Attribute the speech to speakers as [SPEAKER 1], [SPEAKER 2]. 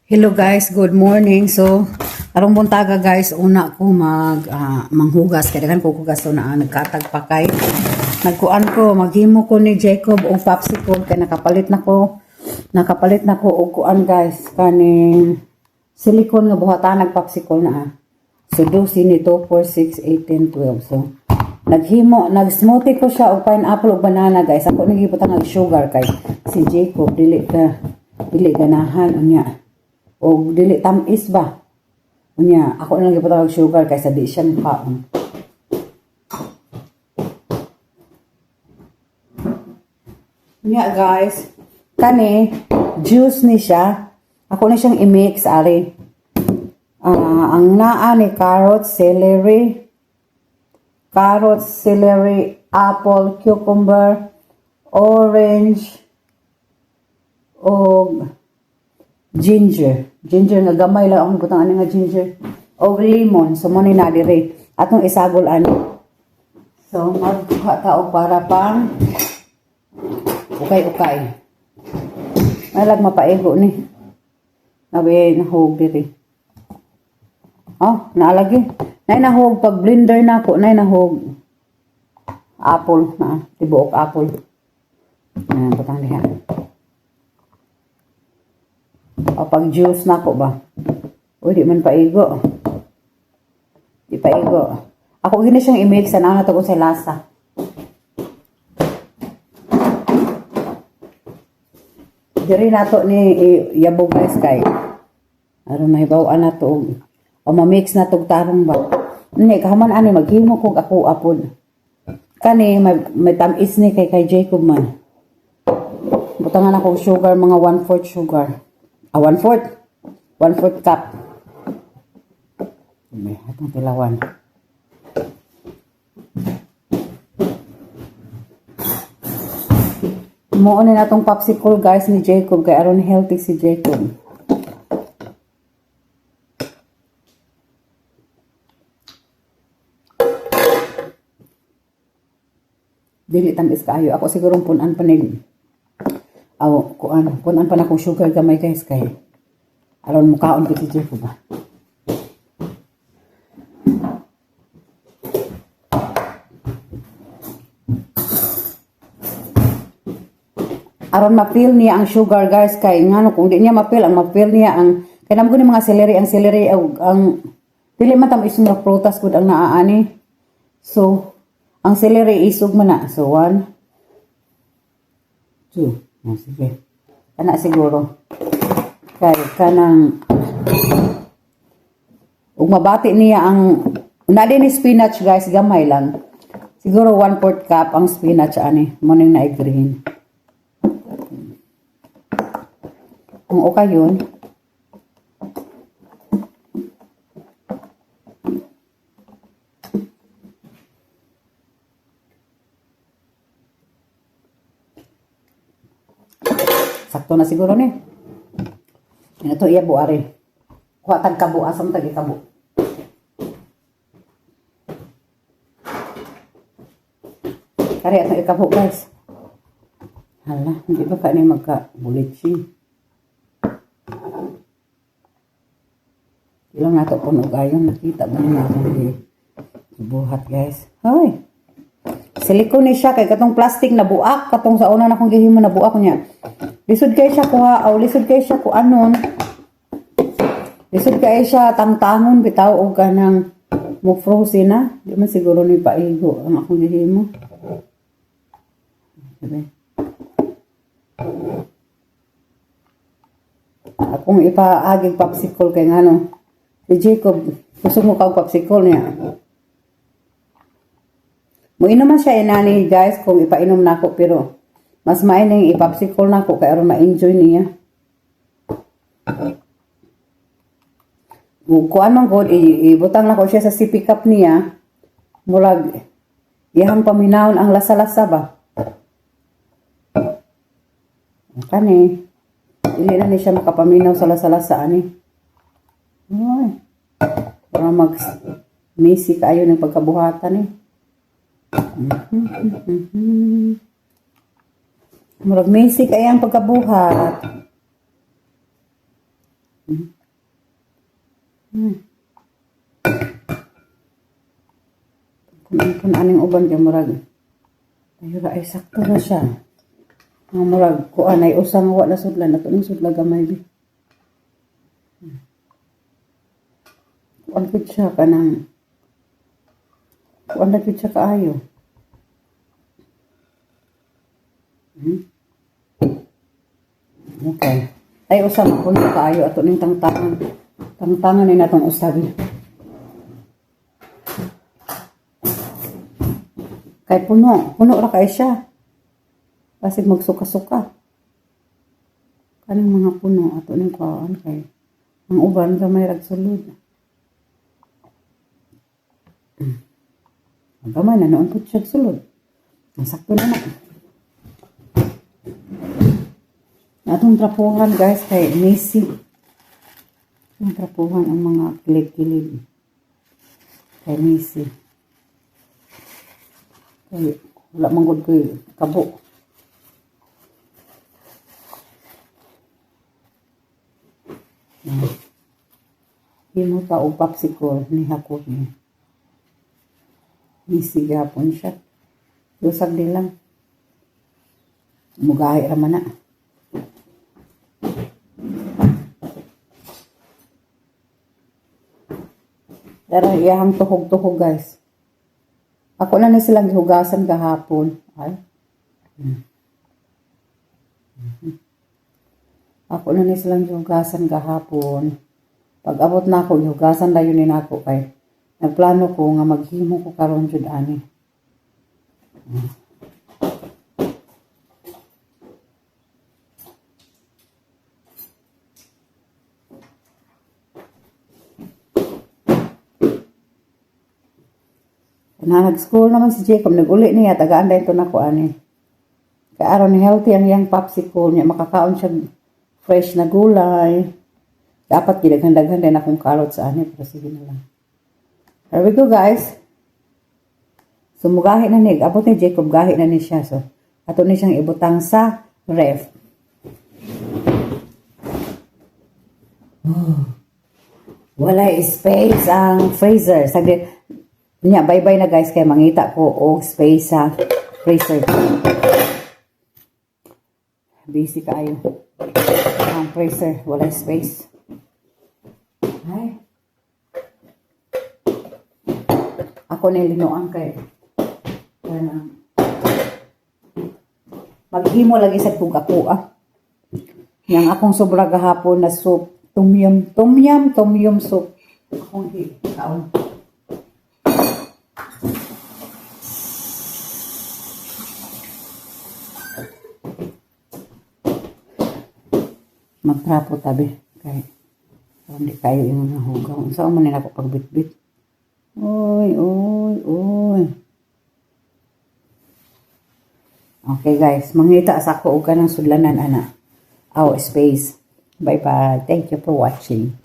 [SPEAKER 1] Hello guys, good morning. So, arong buntaga guys, una ko manghugas kaya kan ko hugas so na nagkatag pa kay nagkuan ko maghimo ko ni Jacob og popsicle kay nakapalit na ko og kuan guys kaning silicone nga buhatan nag popsicle na. So dosi nito 4 6 8 10 12. So nag-smoothie ko siya og pineapple ug banana guys. Ako nagibutang og sugar kay si Jacob dili ganahan unya. O dili tamis ba? Unya, ako na lang gipatawag sugar kaysa di siya makaon. Unya guys, kani juice ni siya. Ako na siyang i-mix ari. Ang naa ni carrot, celery, apple, cucumber, orange, o ginger nga gamay lang akong butang ani nga ginger o lemon so mo ni na dire atong isagol ani so magkuha ta og para pang ukay malag mapaigo ni nabi nahog dire naalagi nay nahog pag blender nako nay nahog apple na tibuok apple butang diha o pag juice na ko ba? O di man paigo. Di paigo. Ako gina siyang i-mix na to ko sa lasa. Diri nato ni yabog guys kay. Aron mahibaw-an na to. O ma-mix na to tarong ba? Ni kahuman ani maghimo kog ako apod. Kani may tamis ni kay Jacob man. Butangan ako sugar mga 1/4 sugar. 1/4 cup. May atong tilawan. Muon na natong popsicle guys ni Jacob kay aron healthy si Jacob. Dili tamis kaayo. Ako siguro punan panig. Punan pa na kong sugar gamay guys kay aron mukaon ko si Jacob ba. Aron ma-feel niya ang sugar guys kay ngano kung di niya ma-feel niya ang kanam ko ni mga celery ang dili man tam isong prutas gud ang naaani. So ang celery isog man na. So 1 2 sige. Kana siguro. Kay kanang ug mabati niya ang na din ni spinach guys gamay lang. Siguro 1/4 cup ang spinach ani. Mo ning na-green. Kung okay yun. Sakto na siguro ni. Ito iya buari. Kuha tag kabo asam tag kabo. Kari atong ikabo guys. Hala, hindi ba kani magka-bulit siya? Ilang nato po ayon nakita ba niya akong buhat guys. Hoy. Silikon ni siya kay katong plastic na buak katong sa una na akong gihimo na buak niya. Lisod kay siya lisod kay siya anon. Lisod kay siya tangtangon bitaw og kanang mo frozen na. Di man siguro ni paigo ang akong gihimo. Okay. Akong ipaagig popsicle kay ngano. Si Jacob gusto mo kag popsicle niya. Muinom man siya inani guys kung ipainom nako pero mas maining ipopsicle nako kay aron ma-enjoy niya. Kuan man gud ibutang nako siya sa sippy cup niya. Murag iyang paminawon ang lasa-lasa ba. Kani dili na ni siya makapaminaw sa lasa-lasa ani. Ay. Para messy kayo ng pagkabuhatan eh. Murag messy kaya ang pagkabuhat. Kung aning uban kay murag. Ayun ay sakto na siya. Ang murag kuan ay usang wa na sudlan ato ning sudla gamay bi. Kuan pud siya kanang kuan na pud siya kaayo. Okay. Ay usang kun kaayo ato ning tangtangan. Tangtangan ni natong usabi. Kay puno ra kay siya. Basig magsuka-suka. Kaning mga puno ato ning kuan kay ang uban gamay rag sulod. Ang gamay na noon pud siya sulod. Sakto na na. Atong trapuhan guys kay messy. Ang trapuhan ang mga kilig-kilig. Kay messy. Kay wala manggod ko kabo. Himo ta og popsicle ni hakot ni. Messy gapon siya. Lusag din lang. Mugahi ra man na. Pero iyahang tuhog-tuhog guys. Ako na silang gihugasan kahapon. Ay. Ako na silang gihugasan kahapon. Pag abot na ako, gihugasan na yun nako kay. Nagplano ko nga maghimo ko karon jud ani. Na nag-school naman si Jacob, nag-uli niya, tagaan dahil ito na ko ani. Kaya aron healthy ang iyang popsicle niya, makakaon siya fresh na gulay. Dapat gidaghan-daghan din akong carrot sa ani, pero sige na lang. There we go guys. So mugahi na ni, abot ni Jacob, gahi na ni siya. So, ato ni siyang ibutang sa ref. Walay space ang freezer. Saglit. Nya, bye-bye na guys, kaya mangita ko og space sa freezer. Busy kayo. Ang freezer, wala space. Ay. Ako nilinuan kay. Maghimo lagi sa puga-puga. Yang akong sobra gahapon na soup. Tom yum soup. Akong kaon. Magtrapo tabi kay hindi kayo yung nahugaw. Saan man nila ako pagbitbit. Oy. Okay guys, mangita sa ako og kanang sudlanan ana. Space. Bye bye. Thank you for watching.